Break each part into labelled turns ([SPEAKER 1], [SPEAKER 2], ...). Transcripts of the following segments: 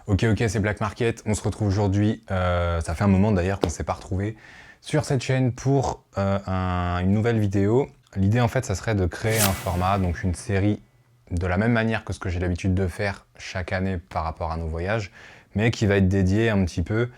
[SPEAKER 1] Ok, c'est Black Market. On se retrouve aujourd'hui, ça fait un moment d'ailleurs qu'on ne s'est pas retrouvé sur cette chaîne pour une nouvelle vidéo. L'idée en fait, ça serait de créer un format, donc une série de la même manière que ce que j'ai l'habitude de faire chaque année par rapport à nos voyages, mais qui va être dédié un petit peu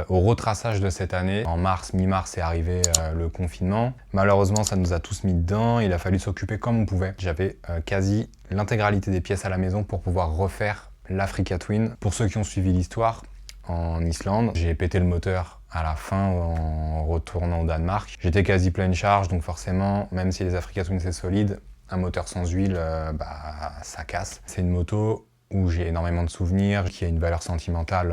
[SPEAKER 1] au retraçage de cette année. En mars, mi-mars est arrivé le confinement. Malheureusement, ça nous a tous mis dedans. Il a fallu s'occuper comme on pouvait. J'avais quasi l'intégralité des pièces à la maison pour pouvoir refaire l'Africa Twin. Pour ceux qui ont suivi l'histoire, en Islande, j'ai pété le moteur à la fin en retournant au Danemark. J'étais quasi pleine charge, donc forcément, même si les Africa Twin c'est solide, un moteur sans huile, ça casse. C'est une moto où j'ai énormément de souvenirs, qui a une valeur sentimentale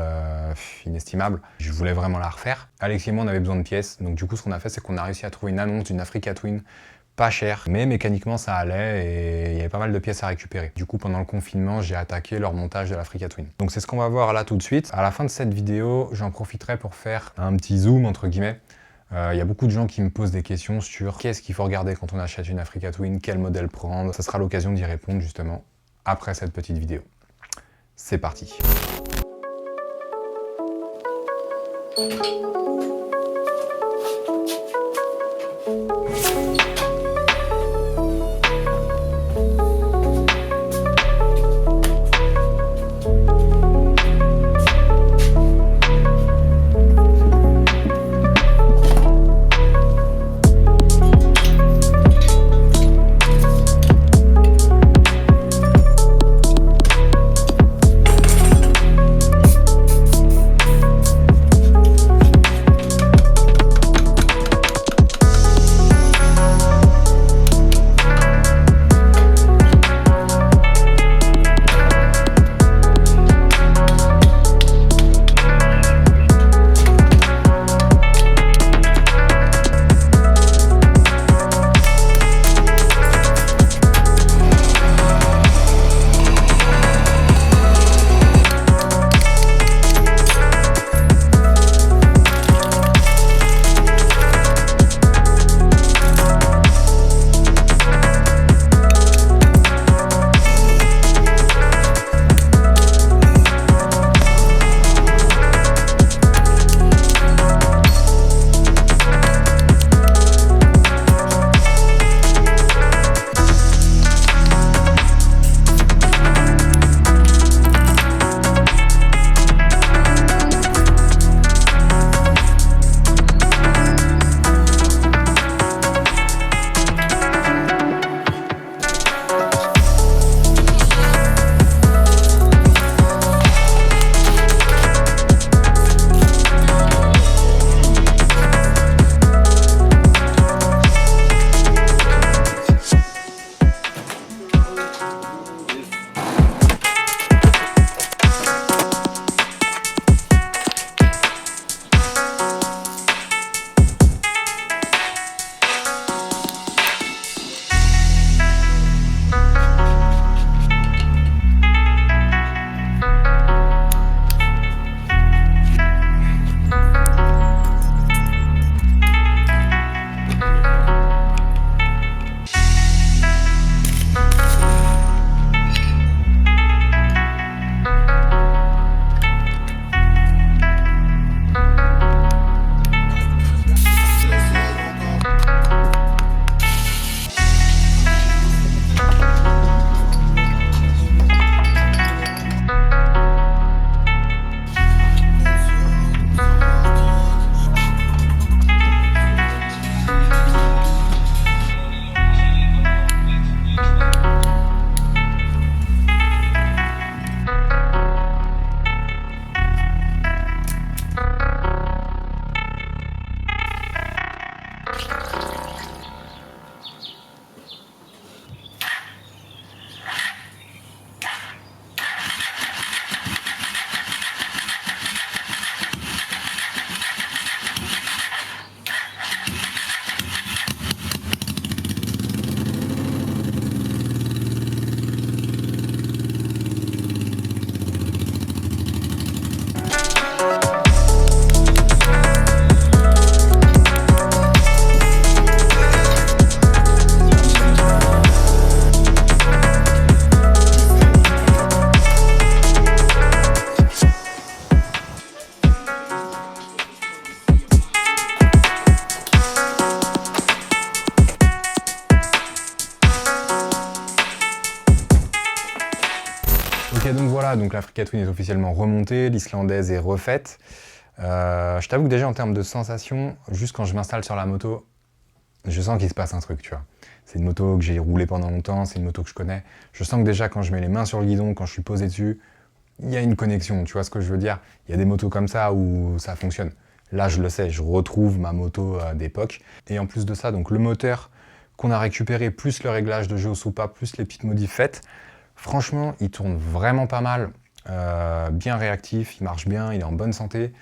[SPEAKER 1] inestimable. Je voulais vraiment la refaire. Alex et moi, on avait besoin de pièces, donc du coup, ce qu'on a fait, c'est qu'on a réussi à trouver une annonce d'une Africa Twin pas cher, mais mécaniquement ça allait et il y avait pas mal de pièces à récupérer. Du coup, pendant le confinement, j'ai attaqué leur montage de l'Africa Twin. Donc c'est ce qu'on va voir là tout de suite. À la fin de cette vidéo, j'en profiterai pour faire un petit zoom entre guillemets. Il y a beaucoup de gens qui me posent des questions sur qu'est-ce qu'il faut regarder quand on achète une Africa Twin, quel modèle prendre. Ça sera l'occasion d'y répondre justement après cette petite vidéo. C'est parti. Donc l'Africa Twin est officiellement remontée, l'islandaise est refaite. Je t'avoue que déjà en termes de sensation, juste quand je m'installe sur la moto, je sens qu'il se passe un truc, tu vois. C'est une moto que j'ai roulée pendant longtemps, c'est une moto que je connais. Je sens que déjà quand je mets les mains sur le guidon, quand je suis posé dessus, il y a une connexion, tu vois ce que je veux dire? Il y a des motos comme ça où ça fonctionne. Là, je le sais, je retrouve ma moto d'époque. Et en plus de ça, donc le moteur qu'on a récupéré, plus le réglage de Géo Supa, plus les petites modifs faites, franchement, il tourne vraiment pas mal, bien réactif, il marche bien, il est en bonne santé.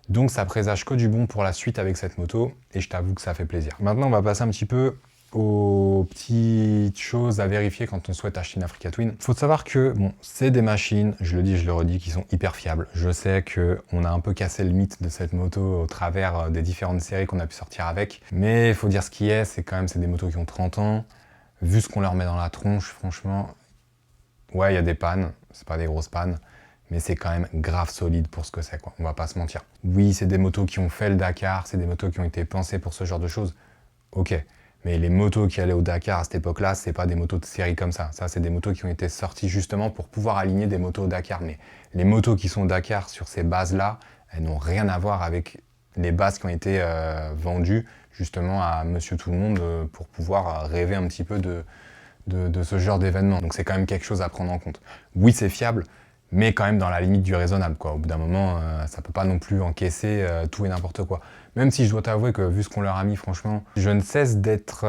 [SPEAKER 1] Donc ça présage que du bon pour la suite avec cette moto, et je t'avoue que ça fait plaisir. Maintenant, on va passer un petit peu aux petites choses à vérifier quand on souhaite acheter une Africa Twin. Il faut savoir que bon, c'est des machines, je le dis, je le redis, qui sont hyper fiables. Je sais qu'on a un peu cassé le mythe de cette moto au travers des différentes séries qu'on a pu sortir avec, mais il faut dire ce qui est, c'est quand même c'est des motos qui ont 30 ans. Vu ce qu'on leur met dans la tronche, franchement, ouais, il y a des pannes, c'est pas des grosses pannes, mais c'est quand même grave solide pour ce que c'est, quoi. On va pas se mentir. Oui, c'est des motos qui ont fait le Dakar, c'est des motos qui ont été pensées pour ce genre de choses. Ok, mais les motos qui allaient au Dakar à cette époque-là, c'est pas des motos de série comme ça. Ça, c'est des motos qui ont été sorties justement pour pouvoir aligner des motos au Dakar. Mais les motos qui sont au Dakar sur ces bases-là, elles n'ont rien à voir avec les bases qui ont été vendues justement à Monsieur Tout-le-Monde pour pouvoir rêver un petit peu de ce genre d'événement. Donc c'est quand même quelque chose à prendre en compte. Oui, c'est fiable, mais quand même dans la limite du raisonnable, quoi. Au bout d'un moment, ça peut pas non plus encaisser tout et n'importe quoi. Même si je dois t'avouer que vu ce qu'on leur a mis, franchement, je ne cesse d'être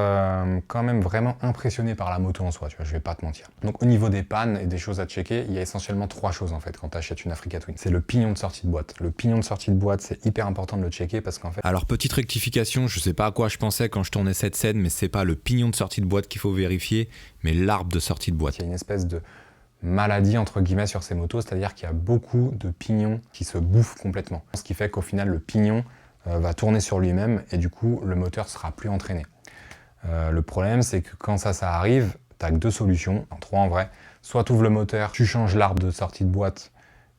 [SPEAKER 1] quand même vraiment impressionné par la moto en soi, tu vois, je vais pas te mentir. Donc au niveau des pannes et des choses à checker, il y a essentiellement 3 choses en fait quand tu achètes une Africa Twin. C'est le pignon de sortie de boîte. Le pignon de sortie de boîte, c'est hyper important de le checker parce qu'en fait...
[SPEAKER 2] Alors petite rectification, je sais pas à quoi je pensais quand je tournais cette scène, mais c'est pas le pignon de sortie de boîte qu'il faut vérifier, mais l'arbre de sortie de boîte.
[SPEAKER 1] Il y a une espèce de maladie entre guillemets sur ces motos, c'est-à-dire qu'il y a beaucoup de pignons qui se bouffent complètement. Ce qui fait qu'au final le pignon va tourner sur lui-même et du coup le moteur sera plus entraîné. Le problème c'est que quand ça arrive, tu n'as que 2 solutions, 3 en vrai. Soit tu ouvres le moteur, tu changes l'arbre de sortie de boîte,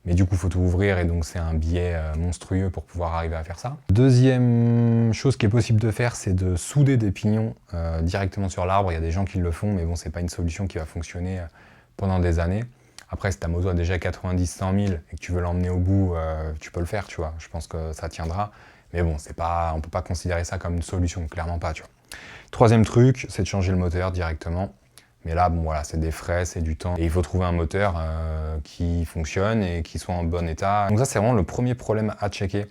[SPEAKER 1] mais du coup il faut tout ouvrir et donc c'est un biais monstrueux pour pouvoir arriver à faire ça. Deuxième chose qui est possible de faire, c'est de souder des pignons directement sur l'arbre. Il y a des gens qui le font, mais bon, c'est pas une solution qui va fonctionner pendant des années. Après, si ta moto a déjà 90-100 000 et que tu veux l'emmener au bout, tu peux le faire, tu vois. Je pense que ça tiendra. Mais bon, on peut pas considérer ça comme une solution, clairement pas, tu vois. Troisième truc, c'est de changer le moteur directement. Mais là, bon voilà, c'est des frais, c'est du temps. Et il faut trouver un moteur qui fonctionne et qui soit en bon état. Donc ça, c'est vraiment le premier problème à checker.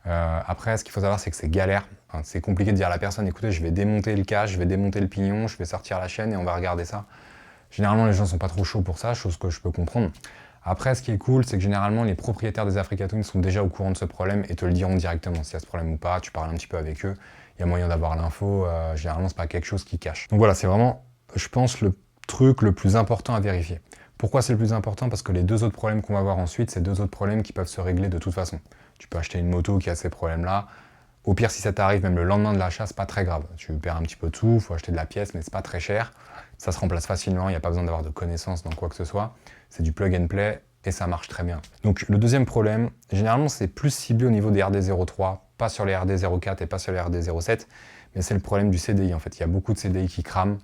[SPEAKER 1] Après, ce qu'il faut savoir, c'est que c'est galère. Enfin, c'est compliqué de dire à la personne, écoutez, je vais démonter le cache, je vais démonter le pignon, je vais sortir la chaîne et on va regarder ça. Généralement, les gens sont pas trop chauds pour ça, chose que je peux comprendre. Après, ce qui est cool, c'est que généralement, les propriétaires des Africa Twin sont déjà au courant de ce problème et te le diront directement. S'il y a ce problème ou pas, tu parles un petit peu avec eux, il y a moyen d'avoir l'info. Généralement, c'est pas quelque chose qui cache. Donc voilà, c'est vraiment, je pense, le truc le plus important à vérifier. Pourquoi c'est le plus important? Parce que les 2 autres problèmes qu'on va voir ensuite, c'est 2 autres problèmes qui peuvent se régler de toute façon. Tu peux acheter une moto qui a ces problèmes-là. Au pire, si ça t'arrive même le lendemain de l'achat, c'est pas très grave. Tu perds un petit peu de tout, il faut acheter de la pièce, mais c'est pas très cher. Ça se remplace facilement, il n'y a pas besoin d'avoir de connaissances dans quoi que ce soit. C'est du plug and play et ça marche très bien. Donc le deuxième problème, généralement c'est plus ciblé au niveau des RD03, pas sur les RD04 et pas sur les RD07, mais c'est le problème du CDI en fait. Il y a beaucoup de CDI qui crament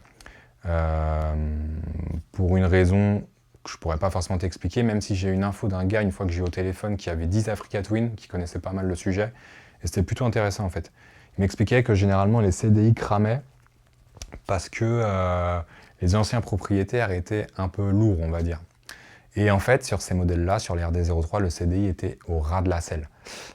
[SPEAKER 1] pour une raison que je pourrais pas forcément t'expliquer, même si j'ai une info d'un gars une fois que j'ai eu au téléphone qui avait 10 Africa Twin, qui connaissait pas mal le sujet, et c'était plutôt intéressant en fait. Il m'expliquait que généralement les CDI cramaient parce que les anciens propriétaires étaient un peu lourds, on va dire. Et en fait, sur ces modèles-là, sur les RD03, le CDI était au ras de la selle.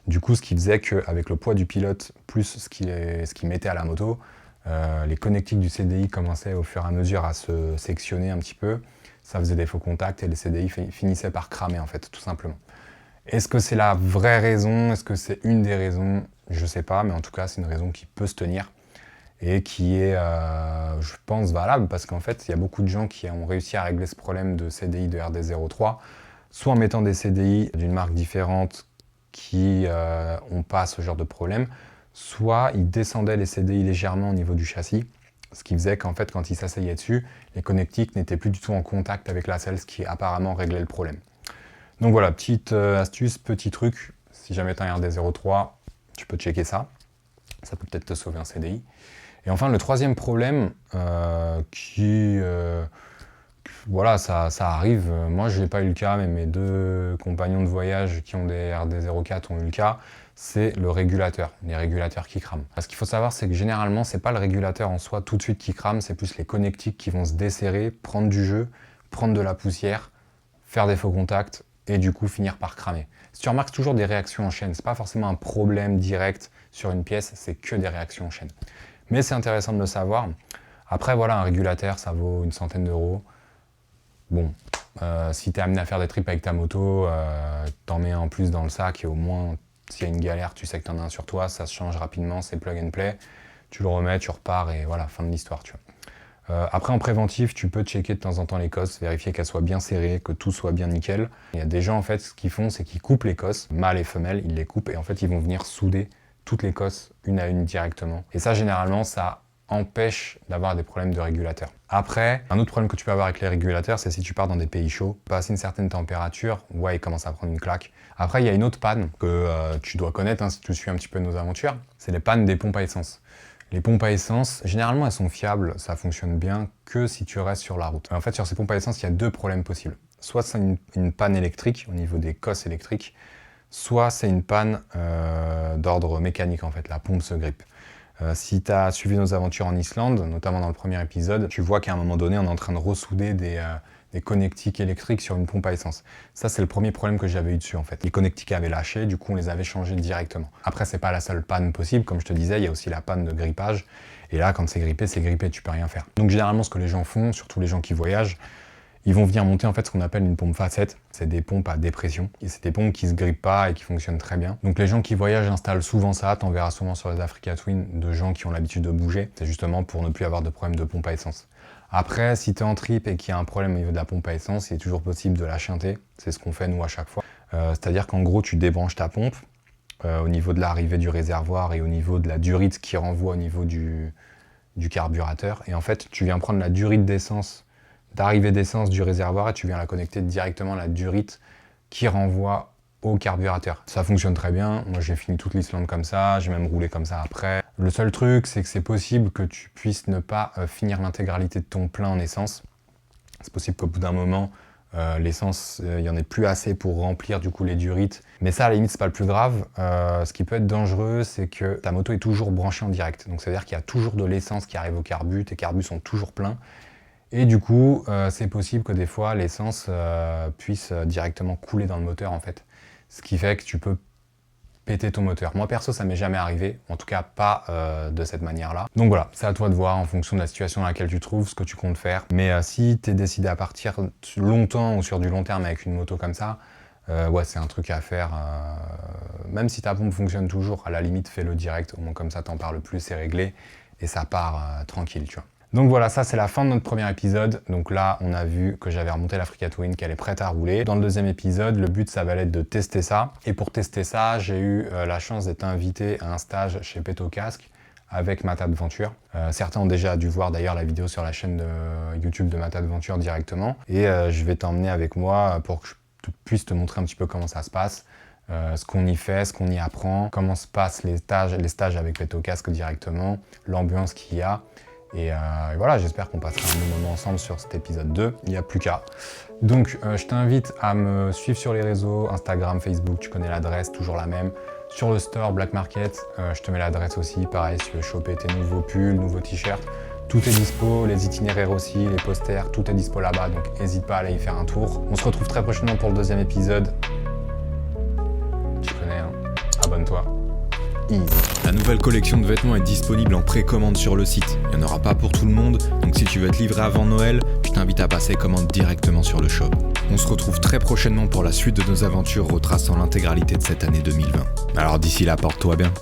[SPEAKER 1] Du coup, ce qui faisait qu'avec le poids du pilote, plus ce qu'il mettait à la moto, les connectiques du CDI commençaient au fur et à mesure à se sectionner un petit peu. Ça faisait des faux contacts et les CDI finissaient par cramer, en fait, tout simplement. Est-ce que c'est la vraie raison? Est-ce que c'est une des raisons? Je sais pas, mais en tout cas, c'est une raison qui peut se tenir et qui est, je pense, valable parce qu'en fait, il y a beaucoup de gens qui ont réussi à régler ce problème de CDI de RD03, soit en mettant des CDI d'une marque différente qui n'ont pas ce genre de problème, soit ils descendaient les CDI légèrement au niveau du châssis, ce qui faisait qu'en fait, quand ils s'asseyaient dessus, les connectiques n'étaient plus du tout en contact avec la selle, ce qui apparemment réglait le problème. Donc voilà, petite astuce, petit truc, si jamais tu as un RD03, tu peux checker ça. Ça peut peut-être te sauver un CDI. Et enfin, le troisième problème que Voilà, ça arrive. Moi, je n'ai pas eu le cas, mais mes 2 compagnons de voyage qui ont des RD04 ont eu le cas. C'est le régulateur, les régulateurs qui crament. Ce qu'il faut savoir, c'est que généralement, c'est pas le régulateur en soi tout de suite qui crame, c'est plus les connectiques qui vont se desserrer, prendre du jeu, prendre de la poussière, faire des faux contacts et du coup finir par cramer. Si tu remarques toujours des réactions en chaîne, c'est pas forcément un problème direct sur une pièce, c'est que des réactions en chaîne. Mais c'est intéressant de le savoir. Après, voilà, un régulateur, ça vaut une centaine d'euros. Bon, si tu es amené à faire des trips avec ta moto, t'en mets un en plus dans le sac et au moins, s'il y a une galère, tu sais que t'en as un sur toi, ça se change rapidement, c'est plug and play. Tu le remets, tu repars et voilà, fin de l'histoire, tu vois. Après, en préventif, tu peux checker de temps en temps les cosses, vérifier qu'elles soient bien serrées, que tout soit bien nickel. Il y a des gens, en fait, ce qu'ils font, c'est qu'ils coupent les cosses, mâles et femelles, ils les coupent et en fait, ils vont venir souder toutes les cosses, une à une directement. Et ça, généralement, ça empêche d'avoir des problèmes de régulateur. Après, un autre problème que tu peux avoir avec les régulateurs, c'est si tu pars dans des pays chauds, passer une certaine température, ouais, il commence à prendre une claque. Après, il y a une autre panne que tu dois connaître si tu suis un petit peu nos aventures, c'est les pannes des pompes à essence. Les pompes à essence, généralement, elles sont fiables, ça fonctionne bien que si tu restes sur la route. En fait, sur ces pompes à essence, il y a 2 problèmes possibles. Soit c'est une panne électrique au niveau des cosses électriques, soit c'est une panne d'ordre mécanique, en fait, la pompe se grippe. Si tu as suivi nos aventures en Islande, notamment dans le premier épisode, tu vois qu'à un moment donné, on est en train de ressouder des connectiques électriques sur une pompe à essence. Ça, c'est le premier problème que j'avais eu dessus, en fait. Les connectiques avaient lâché, du coup, on les avait changés directement. Après, c'est pas la seule panne possible. Comme je te disais, il y a aussi la panne de grippage. Et là, quand c'est grippé, tu peux rien faire. Donc, généralement, ce que les gens font, surtout les gens qui voyagent, ils vont venir monter en fait ce qu'on appelle une pompe facette. C'est des pompes à dépression. Et c'est des pompes qui se grippent pas et qui fonctionnent très bien. Donc les gens qui voyagent installent souvent ça. T'en verras souvent sur les Africa Twin de gens qui ont l'habitude de bouger. C'est justement pour ne plus avoir de problème de pompe à essence. Après, si tu es en trip et qu'il y a un problème au niveau de la pompe à essence, il est toujours possible de la shunter. C'est ce qu'on fait nous à chaque fois. C'est-à-dire qu'en gros, tu débranches ta pompe au niveau de l'arrivée du réservoir et au niveau de la durite qui renvoie au niveau du carburateur. Et en fait, tu viens prendre la durite d'essence d'arrivée d'essence du réservoir et tu viens la connecter directement à la durite qui renvoie au carburateur. Ça fonctionne très bien. Moi, j'ai fini toute l'Islande comme ça. J'ai même roulé comme ça après. Le seul truc, c'est que c'est possible que tu puisses ne pas finir l'intégralité de ton plein en essence. C'est possible qu'au bout d'un moment, l'essence, il n'y en ait plus assez pour remplir du coup les durites. Mais ça, à la limite, c'est pas le plus grave. Ce qui peut être dangereux, c'est que ta moto est toujours branchée en direct. Donc, ça veut dire qu'il y a toujours de l'essence qui arrive au carbu. Tes carbus sont toujours pleins. Et du coup, c'est possible que des fois, l'essence puisse directement couler dans le moteur, en fait. Ce qui fait que tu peux péter ton moteur. Moi, perso, ça m'est jamais arrivé. En tout cas, pas de cette manière-là. Donc voilà, c'est à toi de voir en fonction de la situation dans laquelle tu te trouves, ce que tu comptes faire. Mais si tu es décidé à partir longtemps ou sur du long terme avec une moto comme ça, ouais, c'est un truc à faire. Même si ta pompe fonctionne toujours, à la limite, fais-le direct. Au moins, comme ça, t'en parles plus, c'est réglé. Et ça part tranquille, tu vois. Donc voilà, ça c'est la fin de notre premier épisode. Donc là, on a vu que j'avais remonté l'Africa Twin, qu'elle est prête à rouler. Dans le deuxième épisode, le but, ça va être de tester ça. Et pour tester ça, j'ai eu la chance d'être invité à un stage chez Petocasque avec Matadventure. Certains ont déjà dû voir d'ailleurs la vidéo sur la chaîne de YouTube de Matadventure directement. Et je vais t'emmener avec moi pour que je puisse te montrer un petit peu comment ça se passe. Ce qu'on y fait, ce qu'on y apprend, comment se passent les stages avec Petocasque directement, l'ambiance qu'il y a. Et voilà, j'espère qu'on passera un bon moment ensemble sur cet épisode 2. Il n'y a plus qu'à. Donc, je t'invite à me suivre sur les réseaux, Instagram, Facebook, tu connais l'adresse, toujours la même. Sur le store Black Market, je te mets l'adresse aussi. Pareil, si tu veux choper tes nouveaux pulls, nouveaux t-shirts, tout est dispo, les itinéraires aussi, les posters, tout est dispo là-bas. Donc, n'hésite pas à aller y faire un tour. On se retrouve très prochainement pour le deuxième épisode. Tu connais, hein. Abonne-toi.
[SPEAKER 2] La nouvelle collection de vêtements est disponible en précommande sur le site. Il n'y en aura pas pour tout le monde, donc si tu veux être livré avant Noël, je t'invite à passer commande directement sur le shop. On se retrouve très prochainement pour la suite de nos aventures retraçant l'intégralité de cette année 2020. Alors d'ici là, porte-toi bien.